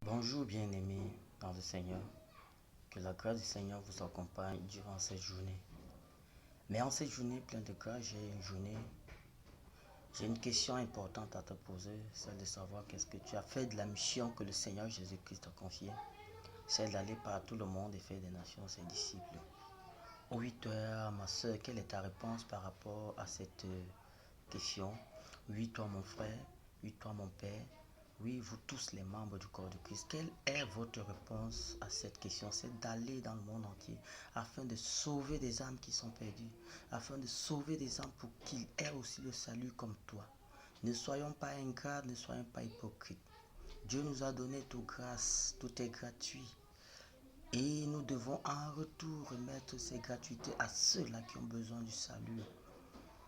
Bonjour bien-aimés dans le Seigneur, que la grâce du Seigneur vous accompagne durant cette journée. Mais en cette journée pleine de grâce, j'ai une question importante à te poser, celle de savoir qu'est-ce que tu as fait de la mission que le Seigneur Jésus-Christ t'a confiée, celle d'aller par tout le monde et faire des nations ses disciples. Oui, toi, ma soeur, quelle est ta réponse par rapport à cette question? Oui, toi, mon frère, oui, toi, mon père, oui, vous tous les membres du corps de Christ, quelle est votre réponse à cette question? C'est d'aller dans le monde entier afin de sauver des âmes qui sont perdues, afin de sauver des âmes pour qu'ils aient aussi le salut comme toi. Ne soyons pas ingrats, ne soyons pas hypocrites. Dieu nous a donné toute grâce, tout est gratuit. Et nous devons en retour remettre ces gratuités à ceux-là qui ont besoin du salut.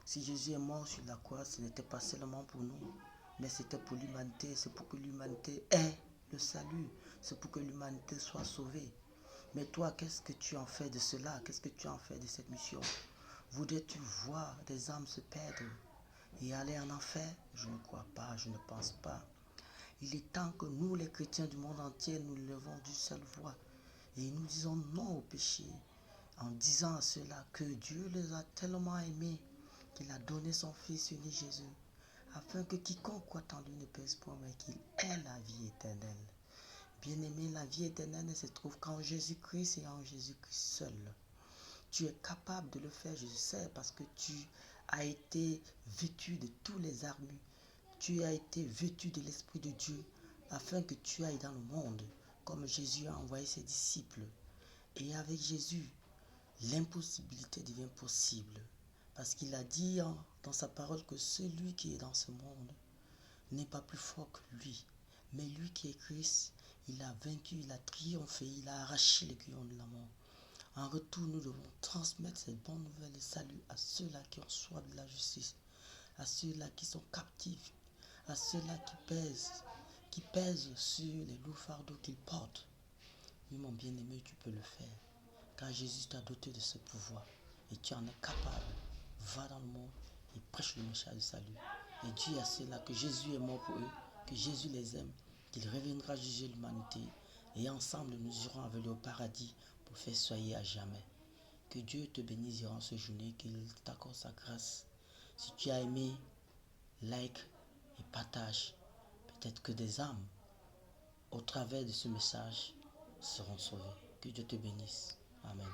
Si Jésus est mort sur la croix, ce n'était pas seulement pour nous, mais c'était pour l'humanité. C'est pour que l'humanité ait le salut. C'est pour que l'humanité soit sauvée. Mais toi, qu'est-ce que tu en fais de cela? Qu'est-ce que tu en fais de cette mission? Voudrais-tu voir des âmes se perdre et aller en enfer? Je ne crois pas, je ne pense pas. Il est temps que nous, les chrétiens du monde entier, nous levons d'une seule voix et nous disons non au péché, en disant à ceux-là que Dieu les a tellement aimés qu'il a donné son Fils unique Jésus, afin que quiconque croit en lui ne pèse point, mais qu'il ait la vie éternelle. Bien-aimé, la vie éternelle ne se trouve qu'en Jésus-Christ et en Jésus-Christ seul. Tu es capable de le faire, je sais, parce que tu as été vêtu de tous les armures. Tu as été vêtu de l'Esprit de Dieu, afin que tu ailles dans le monde, comme Jésus a envoyé ses disciples. Et avec Jésus, l'impossibilité devient possible. Parce qu'il a dit dans sa parole que celui qui est dans ce monde n'est pas plus fort que lui. Mais lui qui est Christ, il a vaincu, il a triomphé, il a arraché les guillons de la mort. En retour, nous devons transmettre cette bonne nouvelle de salut à ceux-là qui ont soif de la justice, à ceux-là qui sont captifs, à ceux-là qui pèsent sur les lourds fardeaux qu'ils portent. Oui, mon bien-aimé, tu peux le faire, car Jésus t'a doté de ce pouvoir et tu en es capable. Va dans le monde et prêche le message du salut. Et dis à ceux-là que Jésus est mort pour eux, que Jésus les aime, qu'il reviendra juger l'humanité. Et ensemble, nous irons avec lui au paradis pour faire soyer à jamais. Que Dieu te bénisse durant ce journée, qu'il t'accorde sa grâce. Si tu as aimé, like et partage. Peut-être que des âmes, au travers de ce message, seront sauvées. Que Dieu te bénisse. Amen.